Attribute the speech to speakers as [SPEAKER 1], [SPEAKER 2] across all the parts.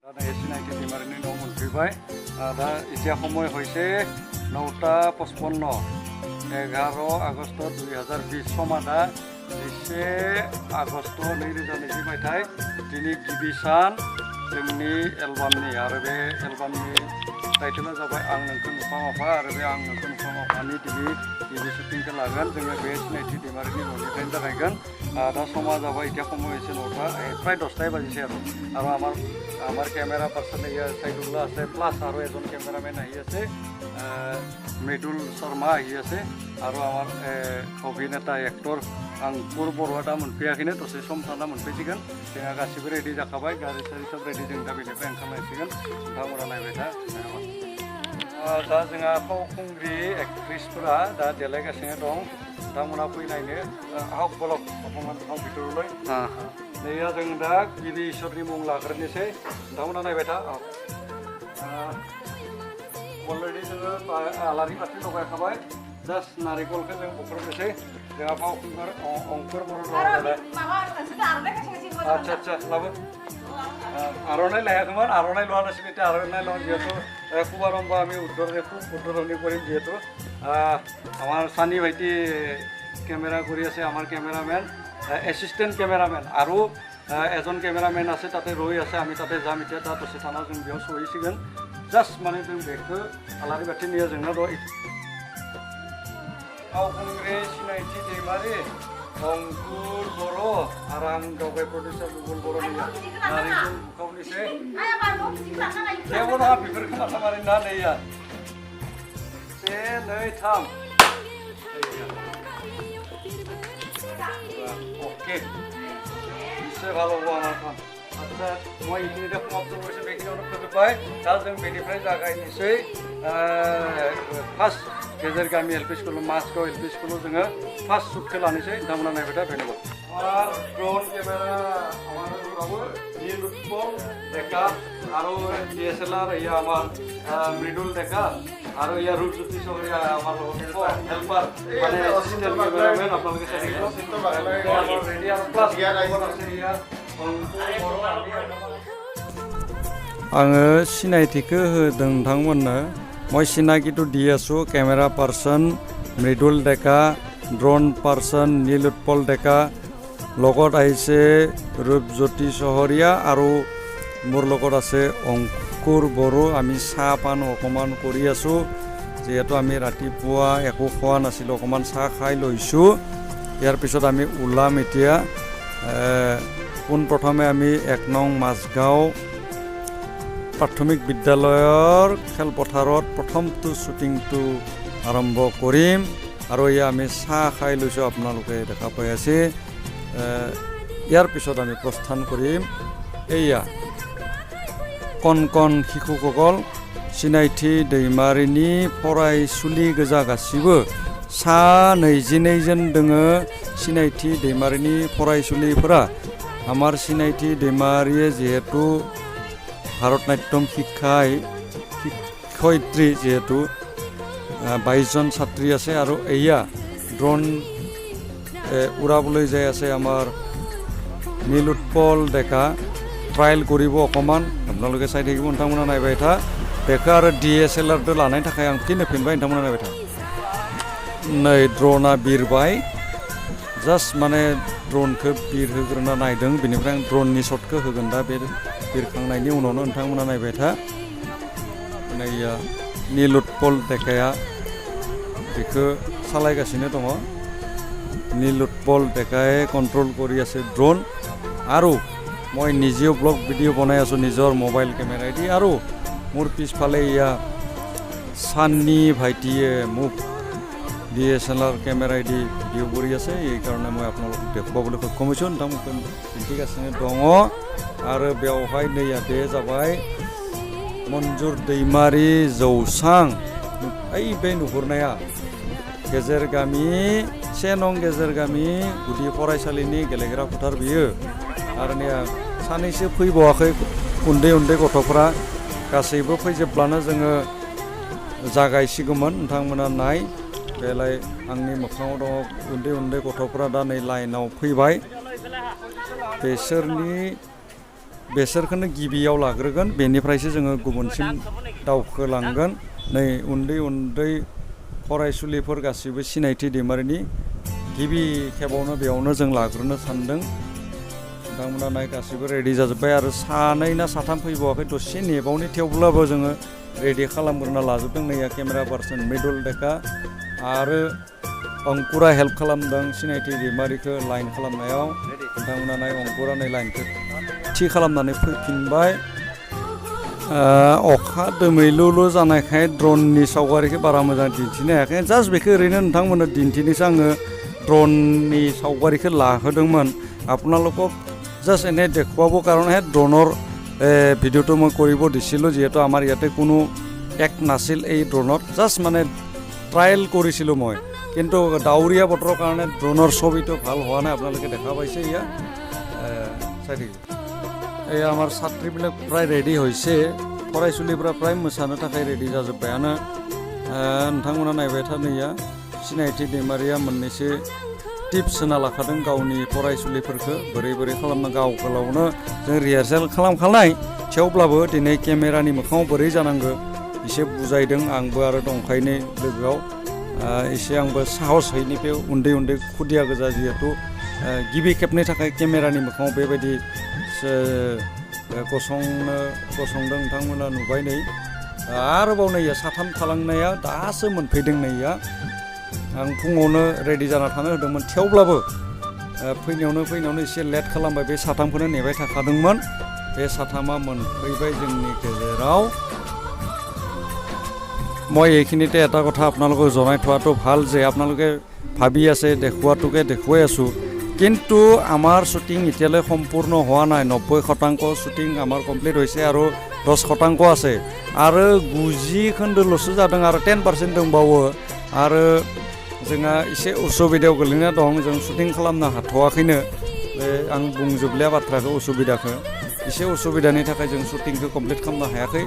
[SPEAKER 1] सिनायथि दैमारिनि न'आव मोनफैबाय दा एसे समय हयसे 9:55 11 आगस्ट 2020 समा दा 11 आगस्ट 2020 मायथाइ दिनै गिबि सान जोंनि एलबामनि आरो बे एलबामनि टाइटेला जाबाय आं नोंखौ नुफा माफा आरो बे आं नोंखौ नुफा माफानि दिनै गिबि शुटिंखौ लागोन जोङो बे सिनायथि दैमारिनि न'निफ्रायनो जागायगोन दा समा जाबाय এতিয়া সময় হৈছে 9টা প্ৰায় 10টাই বাজিছে আৰু আমাৰ কেমেৰা পাৰ্চন চাইদুল্লাহ আছে প্লাছ আৰু এজন কেমেৰামেন আহি আছে মৃদুল শৰ্মা আহি আছে আৰু আমাৰ অভিনেতা এক্টৰ अंकुर बर'आ दा मोनफैयाखैनो दसे सम थाना मोनफैसिगोन जोंहा गासिबो रेडि जाखाबाय गारि सारि सब रेडि जों दा बेनिफ्राय ओंखारलांसिगोन नोंथांमोना नायबाय था दा जोंहा फावखुंग्रि एक्ट्रिसफोरा दा देलायगासिनो दं नोंथांमोना फैनायनो आहक बलक अकमान भितरলৈ नैया जों दा गिबि इसोरनि मुं लाग्रोनोसै नोंथांमोना नायबाय था अलरेडि जोङो आलारि बाथि लगायखाबाय जास्ट नारिकलखौ जों बुख्रुबनोसै जोंहा फावखुंगुर अंकुर बर' आच्छा लाबो आर'नाइ लायाखैमोन आर'नाइ लोৱা নাছিল এতিয়া आर'नाइ লওঁ যিহেতু শুভাৰম্ভ আমি উদ্বোধনী কৰিম যিহেতু আমাৰ সানি ভাইটি কেমেৰা কৰি আছে আমাৰ কেমেৰামেন এছিষ্টেণ্ট কেমেৰামেন আৰু এজন কেমেৰামেন আছে তাতে ৰৈ আছে আমি তাতে যাম এতিয়া তাত দसे थाना जों बेयाव सहैसिगोन जास्ट माने जों बेखौ आलारि बाथि नेयो जोंना फावखुंग्रि सिनायथि दैमारि अंकुर बर' आरो आं गावगाय प्रडिउसार गुगल बर'नि नारिकल बुखावनिसै जेबो नङा बेफोरखौ माथा मारिना नैया 1 2 3 ओके निश्चय ভালো হবো আমার কাম আচ্ছা মই এইখিনিতে সমাপ্ত কৰিছোঁ বেখিনিও फोजोबबाय दा जों बेनिफ्राय जागायनोसै फार्स्ट गेजेर गामि एलपि स्कुल मासगाव एलपि स्कुलाव जोङो फार्स्ट शुटखौ लानोसै नोंथांमोना नायबाय था धन्यबाद আমার ড্রোন ক্যামেরা আমার বাবু নীল উৎপল দেখা আৰু ডিএসএলআর ইয়া আমার মৃদুল দেখা আৰু ইয়া রূপজ্যোতি সহরিয়া আমার হেল্পার মানে অ্যাসিস্ট্যান্ট ক্যামেরাম্যান আপনাদের সাথে রেডি আর প্লাস আছে ইয়া आङो सिनायथिखौ होदों नोंथांमोननो মই চিনাকিটো দি আছোঁ কেমেৰা পাৰ্চন মৃদুল ডেকা ড্ৰোন পাৰ্চন নীল উৎপল ডেকা লগত আহিছে ৰূপজ্যোতি চহৰীয়া আৰু মোৰ লগত আছে অংকুৰ বড়ো আমি চাহ পান অকণমান কৰি আছোঁ যিহেতু আমি ৰাতিপুৱা একো খোৱা নাছিলোঁ অকণমান চাহ খাই লৈছোঁ ইয়াৰ পিছত আমি ওলাম এতিয়া পোনপ্ৰথমে আমি 1 নং মাছগাঁও প্ৰাথমিক বিদ্যালয়ৰ খেলপথাৰত প্ৰথমটো শ্বুটিংটো আৰম্ভ কৰিম আৰু এয়া আমি চাহ খাই লৈছোঁ আপোনালোকে দেখা পাই আছে ইয়াৰ পিছত আমি প্ৰস্থান কৰিম এয়া কণ শিশুসকল सिनायथि दैमारिनि फरायसुलि गोजा गासिबो सा 22 जन दोङो सिनायथि दैमारिनि फरायसुलिफोरा आमार सिनायथि दैमारिये जेहेतु भारतनाट्यम शिक्षयित्री जेहेतु 22 जन छात्री আছে আৰু এয়া ড্ৰোন উৰাবলৈ যাই আছে আমাৰ নীল উৎপল ডেকা ট্ৰায়েল কৰিব অকমান আপোনালোকে চাই থাকিব নতামনা নাইবাই থা बेखौ आरो DSLR दो लानायनि थाखाय आं फिन होफिनबाय नोंथांमोना नायबाय था नै ड्र'ना बिरबाय जास्ट माने ड्र'नखौ बिरहोग्रोना नायदों बेनिफ्राय आं ड्र'ननि शटखौ होगोन दा बे बिरखांनायनि उनावनो नोंथांमोना नायबाय था नै नील उৎपल डेकाया बेखौ सालायगासिनो दङ नील उৎपल डेकाये कन्ट्रल কৰি আছে ड्र'न আৰু মই নিজেও ব্লগ ভিডিঅ' বনাই আছোঁ নিজৰ মোবাইল কেমেৰাইদি আৰু মোৰ পিছফালে ইয়া সান্নি ভাইটিয়ে মোক DSLR কেমেৰাইদি ভিডিঅ' কৰি আছে এই কাৰণে মই আপোনালোকক দেখুৱাবলৈ সক্ষম হৈছোঁ নতামোক দিन्थिगासिनो दङ आरो बेवहाय नैया बे जाबाय मन्जुर दैमारि जौसां ओइ बे नुहुरनाया गेजेर गामि 1 नं गेजेर गामि गुदि फरायसालिनि गेलेग्रा फोथार बियो आरो नैया सानैसो फैबावाखै उन्दै गथ'फोरा गासैबो फैजोबब्लानो जोङो जागायसिगौमोन नोंथांमोना नाय बेलाय आंनि मोखाङाव दङ उन्दै गथ'फोरा दा नै लाइनाव फैबाय बेसोरनि बेसोरखौनो गिबियाव लाग्रोगोन बेनिफ्रायसो जोङो गुबुनसिम दावखोलांगोन नै उन्दै उन्दै फरायसुलिफोर गासिबो सिनायथि दैमारिनि गिबि खेबावनो बेयावनो जों लाग्रोनो सानदों नोंथांमोना नाय गासिबो रेडि जाजोब्बाय आरो सानै ना साथाम फैबावाखै दसे नेबावनि थेवब्लाबो जोङो रेडि खालामग्रोना लाजोबदों नैया केमेरा पार्सन मृदुल डेका आरो अंकुरा हेल्प खालामदों सिनायथि दैमारिखौ लाइन खालामनायाव नोंथांमोना नाय अंकुरा नै लाइनखौ थि खालामनानै फैफिनबाय अखा दोमैलुलु जानायखाय ड्रननि सावगारिखौ बारा मोजां दिन्थिनो हायाखै जास्ट बेखौ ओरैनो नोंथांमोननो दिन्थिनोसो आङो ड्रननि सावगारिखौ लाहोदोंमोन আপোনালোকক জাষ্ট এনে দেখুৱাব কাৰণেহে ড্ৰোনৰ ভিডিঅ'টো মই কৰিব দিছিলোঁ যিহেতু আমাৰ ইয়াতে কোনো এক নাছিল এই ড্ৰোনত জাষ্ট মানে ট্ৰায়েল কৰিছিলোঁ মই কিন্তু ডাৱৰীয়া বতৰৰ কাৰণে ড্ৰোনৰ ছবিটো ভাল হোৱা নাই আপোনালোকে দেখা পাইছে ইয়া চাই থাকিব এই আমাৰ ছাত্ৰীবিলাক প্ৰায় ৰেডি হৈছে फरायसुलिफ्रा प्राय मोसानो थाखाय रेडि जाजोब्बायानो नोंथांमोना नायबाय था नैया सिनायथि दैमारिया मोननैसो टिप्स होना लाखादों गावनि फरायसुलिफोरखौ बोरै बोरै खालामनो गाव गावनो जों रिहार्सेल खालामखानाय थेवब्लाबो दिनै केमेरानि मोखाङाव बोरै जानांगौ एसे बुजायदों आंबो आरो दंखायनो लोगोआव एसे आंबो साहस हैनि बे उन्दै उन्दै खुदिया गोजा जिहेतु गिबि खेबनि थाखाय केमेरानि मोखाङाव बेबायदि गसंदों नोंथांमोना नुबाय नै आरोबाव नैया साथाम थालांनाया दासो मोनफैदों नैया आं फुङावनो रेडि जाना थानो होदोंमोन थेवब्लाबो फैनायावनो एसे लेट खालामबाय बे साथामखौनो नेबाय थाखादोंमोन बे साथामा मोनफैबाय जोंनि गेजेराव মই এইখিনিতে এটা কথা আপোনালোকক জনাই থোৱাটো ভাল যে আপোনালোকে ভাবি আছে দেখুৱাটোকে দেখুৱাই আছোঁ কিন্তু আমাৰ শ্বুটিং এতিয়ালৈ সম্পূৰ্ণ হোৱা নাই 90% শ্বুটিং আমাৰ কমপ্লিট হৈছে আৰু 10% আছে আৰু 90 खोन्दोल'सो जादों आरो 10% दंबावो आरो जोंहा एसे उसुबिदायाव गोलैना दं जों শ্বुटिं खालामनो हाथ'वाखैनो आं बुंजोबलिया बाथ्राखौ उसुबिदाखौ एसे उसुबिदानि थाखाय जों শ্বुटिंखौ कमप्लिट खालामनो हायाखै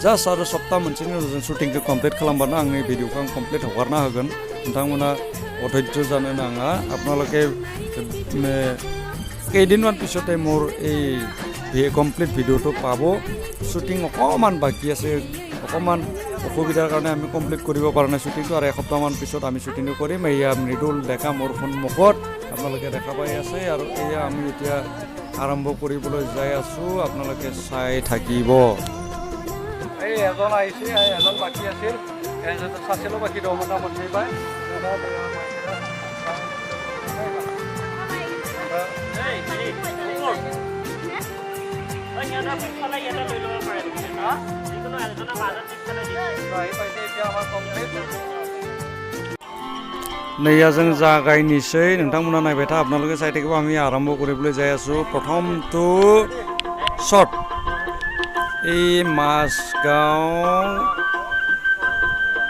[SPEAKER 1] जास्ट आरो सप्ता मोनसेनि उनाव जों শ্বुटिंखौ कमप्लिट खालामबानो आंनि भिडिअखौ आं कमप्लिट हगारना होगोन नोंथांमोना अधैर्य जानो नाङा আপোনালোকে কেইদিনমান পিছতে মোৰ এই কমপ্লিট ভিডিঅ'টো পাব শ্বুটিং অকণমান বাকী আছে অকণমান অসুবিধাৰ কাৰণে আমি কমপ্লিট কৰিব পৰা নাই শ্বুটিংটো আৰু এসপ্তাহমান পিছত আমি শ্বুটিংটো কৰিম এয়া মৃদুল ডেকা মোৰ সন্মুখত আপোনালোকে দেখা পাই আছে আৰু এয়া আমি এতিয়া আৰম্ভ কৰিবলৈ যাই আছোঁ আপোনালোকে চাই থাকিব এই এজন আহিছে এজন বাকী আছিল এজনটো চাচিলো বাকী দহমটা মন্থি পায় नैया जों जागायनोसै नोंथांमोना नायबाय था আপোনালোকে চাই থাকিব আমি আৰম্ভ কৰিবলৈ যাই আছোঁ প্ৰথমটো শট এই মাছগাঁও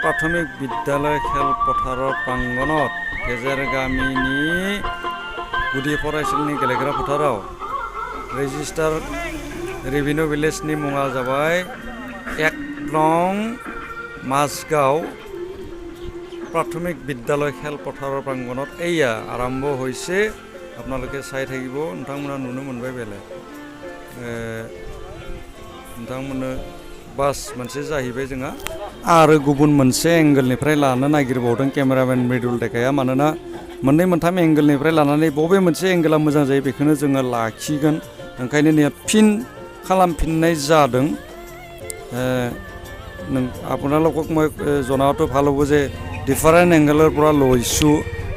[SPEAKER 1] প্ৰাথমিক বিদ্যালয় খেলপথাৰৰ প্ৰাংগণত गेजेर गामिनि गुदि फरायसालिनि गेलेग्रा फोथाराव रेजिस्टार रेभिनिउ भिलेजनि मुङा जाबाय 1 नं माजगाঁও प्राथमिक विद्यालय खेलपथाৰৰ प्रांगणत एया आरम्भ হৈছে আপোনালোকে চাই থাকিব नोंथांमोना नुनो मोनबाय बेले नोंथांमोननो बास मोनसे जाहैबाय जोंहा आरो गुबुन मोनसे एंगलनिफ्राय लानो नागिरबावदों केमेरामेन मृदुल डेकाया मानोना मोननै मोनथाम एंगलनिफ्राय लानानै बबे मोनसे एंगला मोजां जायो बेखौनो जोङो लाखिगोन ओंखायनो ने फिन खालामफिननाय जादों আপোনালোকক মই জনাওঁটো ভাল হ'ব যে ডিফাৰেণ্ট এংগলৰ পৰা লৈছোঁ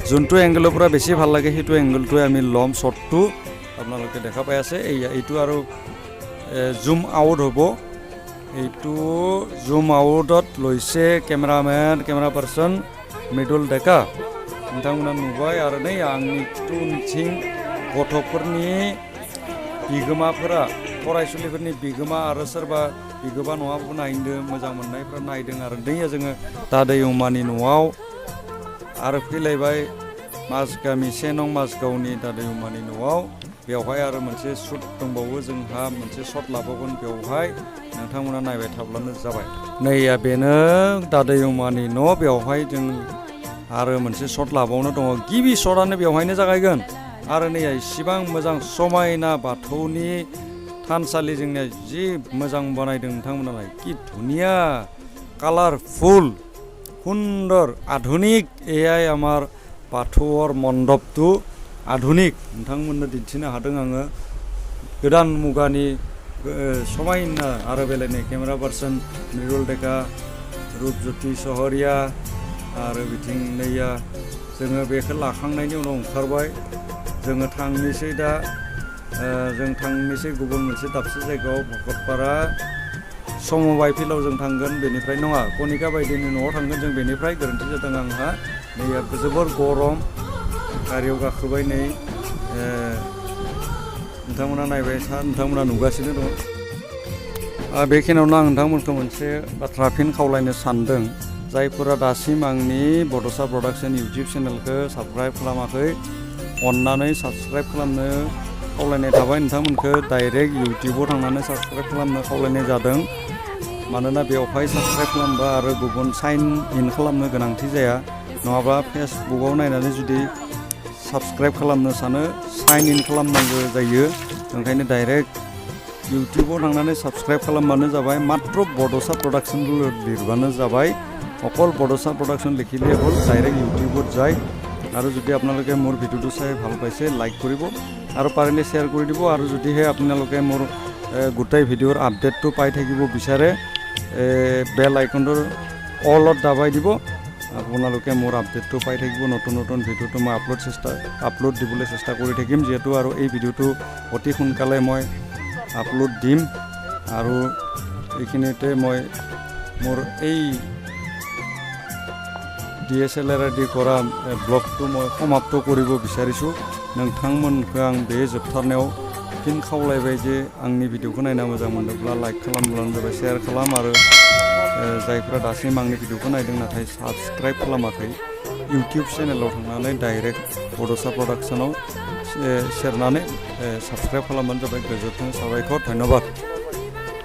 [SPEAKER 1] যোনটো এংগলৰ পৰা বেছি ভাল লাগে সেইটো এংগলটোৱে আমি ল'ম শ্বটটো আপোনালোকে দেখা পাই আছে এইটো আৰু জুম আউট হ'ব এইটো জুম আউটত লৈছে কেমেৰা পাৰ্सन মৃদুল डेका नोंथांमोना नुबाय आरो नै आंनि उनथिं गथ'फोरनि बिगोमाफोरा फरायसुलिफोरनि बिगोमा आरो सोरबा बिगोमा नङाबो नायदों मोजां मोननायफ्रा नायदों आरो दैया जोङो दादै उमानि न'आव आरो फैलायबाय माजगामि 1 नं माजगाঁवनि दादै उमानि न'आव बेवहाय आरो मोनसे शट दंबावो जोंहा मोनसे शट लाबावगोन बेवहाय नोंथांमोना नायबाय थाब्लानो जाबाय नैया बेनो दादै उमानि न' बेवहाय जों आरो मोनसे शट लाबावनो दङ गिबि शटआनो बेवहायनो जागायगोन आरो नैया इसिबां मोजां समायना बाथौनि थानसालि जोंनिया जि मोजां बानायदों नोंथांमोनालाय कि धुनिया कालारफुल सुंदर आधुनिक एआई आमार बाथौर मण्डपटु आधुनिक नोंथांमोननो दिन्थिनो हादों आङो गोदान मुगानि समायना आरो बेलायनाय केमेरा पार्सन मृदुल डेका रुपज्योति सहरिया आरो बिथिं नैया जोङो बेखौ लाखांनायनि उनाव ओंखारबाय जोङो थांनोसै दा जों थांनोसै गुबुन मोनसे दाबसे जायगायाव भकतपारा समबाय फिल्डआव जों थांगोन बेनिफ्राय नङा कनिका बायदिनि न'आव थांगोन जों बेनिफ्राय गोरोन्थि जादों आंहा नैया जोबोर गरम गारियाव गाखोबाय नै नोंथांमोना नायबाय था नोंथांमोना नुगासिनो दं बेखिनियावनो आं नोंथांमोनखौ मोनसे बाथ्रा फिन खावलायनो सानदों जायफोरा दासिम आंनि बड'सा प्रडाक्शन इउटुब चेनेलखौ साबस्क्राइब खालामाखै अन्नानै साबस्क्राइब खालामनो खावलायनाय थाबाय नोंथांमोनखौ डाइरेक्ट इउटुबाव थांनानै साबस्क्राइब खालामनो खावलायनाय जादों मानोना बेवहाय साबस्क्राइब खालामबा आरो गुबुन साइन इन खालामनो गोनांथि जाया नङाब्ला फेसबुकआव नायनानै जुदि साबस्क्राइब खालामनो सानो साइन इन खालामनांगौ जायो ओंखायनो डाइरेक्ट इउटुबाव थांनानै साबस्क्राइब खालामबानो जाबाय मात्र बड'सा प्रडाक्शन लिरबानो जाबाय অকল বড'সা প্ৰডাকশ্যন লিখিলে হ'ল ডাইৰেক্ট ইউটিউবত যায় আৰু যদি আপোনালোকে মোৰ ভিডিঅ'টো চাই ভাল পাইছে লাইক কৰিব আৰু পাৰিলে শ্বেয়াৰ কৰি দিব আৰু যদিহে আপোনালোকে মোৰ গোটেই ভিডিঅ'ৰ আপডেটটো পাই থাকিব বিচাৰে বেল আইকনটো অলত দাবাই দিব আপোনালোকে মোৰ আপডেটটো পাই থাকিব নতুন নতুন ভিডিঅ'টো মই আপলোড দিবলৈ চেষ্টা কৰি থাকিম যিহেতু আৰু এই ভিডিঅ'টো অতি সোনকালে মই আপলোড দিম আৰু এইখিনিতে মই মোৰ এই DSLR দি কৰা ব্লগটো মই সমাপ্ত কৰিব বিচাৰিছোঁ नोंथांमोनखौ आं बे जोबथारनायाव फिन खावलायबाय जे आंनि भिडिअखौ नायना मोजां मोनोब्ला लाइक खालामब्लानो जाबाय शेयार खालाम आरो जायफोरा दासिम आंनि भिडिअखौ नायदों नाथाय साबस्क्राइब खालामाखै इउटिउब चेनेलाव थांनानै डाइरेक्ट बड'सा प्रडाक्शनाव सेरनानै साबस्क्राइब खालामबानो जाबाय गोजोन्थों साबायखर धन्यबाद